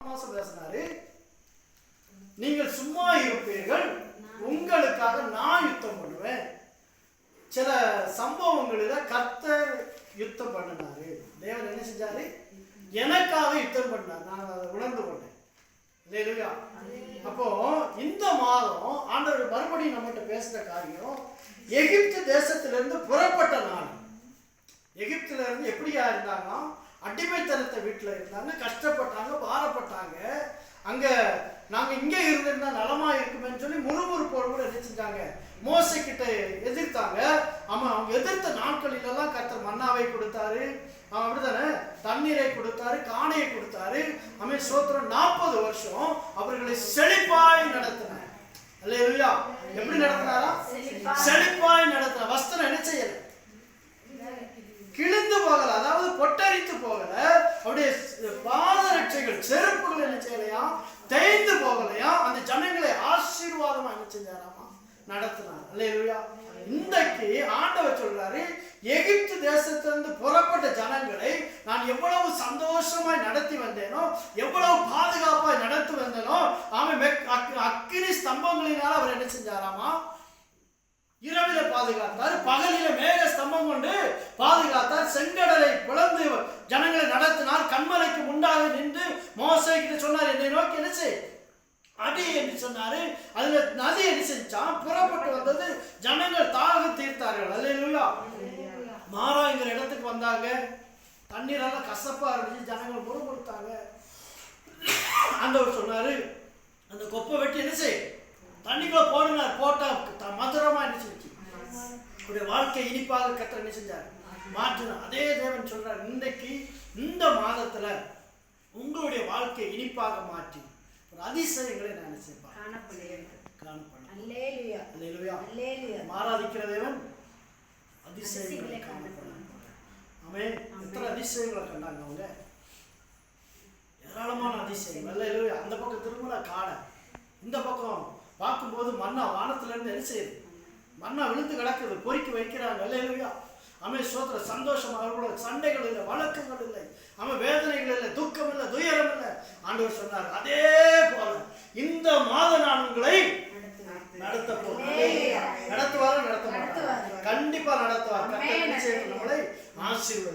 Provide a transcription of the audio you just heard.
மாசம் பேசினாரு, நீங்கள் சும்மா இருப்பீர்கள், உங்களுக்காக நான் யுத்தம் பண்ணுவேன். சில சம்பவங்களில் கர்த்தர் யுத்தம் பண்ணினாரு. தேவன் என்ன செஞ்சாரு? எனக்காக யுத்தம் பண்ணார். நான் அதை உணர்ந்து கொண்டேன். இல்லையா? அப்போ இந்த மாதம் ஆண்டவர் மறுபடியும் நம்மகிட்ட பேசுற காரியம், எகிப்து தேசத்திலிருந்து புறப்பட்ட நாள். எகிப்துல இருந்து எப்படியா இருந்தாங்கன்னா, அடிமைத்தனத்தை வீட்டில் இருந்தாங்க, கஷ்டப்பட்டாங்க, பாரப்பட்டாங்க. அங்க நாங்க இங்கே இருந்திருந்தா நலமா இருக்குமேன்னு சொல்லி முறுமுறுப்போடு கூட என்ன செஞ்சாங்க? மோசே கிட்ட எதிர்த்தாங்க. அவங்க எதிர்த்த நாட்களிலெல்லாம் கர்த்தர் மன்னாவை கொடுத்தாரு, அப்படித்தானே, தண்ணீரை கொடுத்தாரு, காணையை கொடுத்தாரு. சோத்திரம் 40 வருஷம் அவர்களை செழிப்பாய் நடத்தினார். அல்லேலூயா. எப்படி நடத்தினாரா? செழிப்பாய் நடத்தின. வஸ்திரம் என்ன செய்யல? கிழிந்து போகல, அதாவது பொட்டரித்து போகல. அவருடைய பாதரட்சைகள், செருப்புகள் என்ன செய்யலையா? தேய்ந்து போகலையா? அந்த ஜனங்களை ஆசீர்வாதமா என்ன செஞ்சாராமா? நடத்தினார். அல்லேலூயா. இன்றைக்கு ஆண்டவர் சொல்றாரு, எகிப்து தேசத்திலிருந்து புறப்பட்ட ஜனங்களை நான் எவ்வளவு சந்தோஷமாய் நடத்தி வந்தேனோ, எவ்வளவு பாதுகாப்பாய் நடத்தி வந்தேனோ, அக்கினி ஸ்தம்பங்களினால அவர் என்ன செஞ்சாராமா? இரவில பாதுகாத்தார், பகலில மேக ஸ்தம்பம் கொண்டு பாதுகாத்தார், செங்கடலை பிளந்து ஜனங்களை நடத்தினார், கண்மலைக்கு முன்னாக நின்று மோசே கிட்ட சொன்னார், என்னை நோக்கி என்ன செய் அடி என்று சொன்னாரு. அதுல நதி என்ன செஞ்சான்? புறப்பட்டு வந்தது. ஜனங்கள் தாக தீர்த்தார்கள். அல்லேலூயா. மாறாங்கிற இடத்துக்கு வந்தாங்க. தண்ணீரெல்லாம் கசப்பா இருந்துச்சு, ஜனங்கள் முறுமுறுத்தாங்க. ஆண்டவர் சொன்னாரு, அந்த கொப்பை வெட்டி என்ன செய், தண்ணிக்குள்ள போடுனார். போட்டா மதுரமா என்ன செஞ்சு உடைய வாழ்க்கை இனிப்பாக கர்த்தர் என்ன செஞ்சார்? மாற்றினார். அதே தேவன் சொல்றார், இன்றைக்கு இந்த மாதத்துல உங்களுடைய வாழ்க்கை இனிப்பாக மாற்றி ஒரு அதிசயங்களை நான் மாறாதிக்கிற தேவன் அதிசயங்களை காணப்படும். ஆமென். எத்தனை அதிசயங்களை கண்டாங்க அவங்க? ஏராளமான அதிசயம். அல்லேலூயா. அந்த பக்கம் திரும்ப காடை, இந்த பக்கம் பார்க்கும்போது மன்னா வானத்துல இருந்து என்ன செய்யுது? மன்னா விழுந்து கிடக்குது, பொறுக்கி வைக்கிறாங்க. அல்லேலூயா. சோத்திர சந்தோஷம். அவர்களோட சண்டைகள் இல்லை, வழக்குகள் இல்லை, வேதனைகள் இல்லை, துக்கம் இல்லை, துயரம் இல்லை. ஆண்டவர் சொன்னார், அதே போல இந்த மாதம் நான் உங்களை நடத்த போகிறேன். நடத்துவாரா? நடத்த மாட்டார்? கண்டிப்பா நடத்துவார். நம்மளை ஆசீர்வதிப்பார்.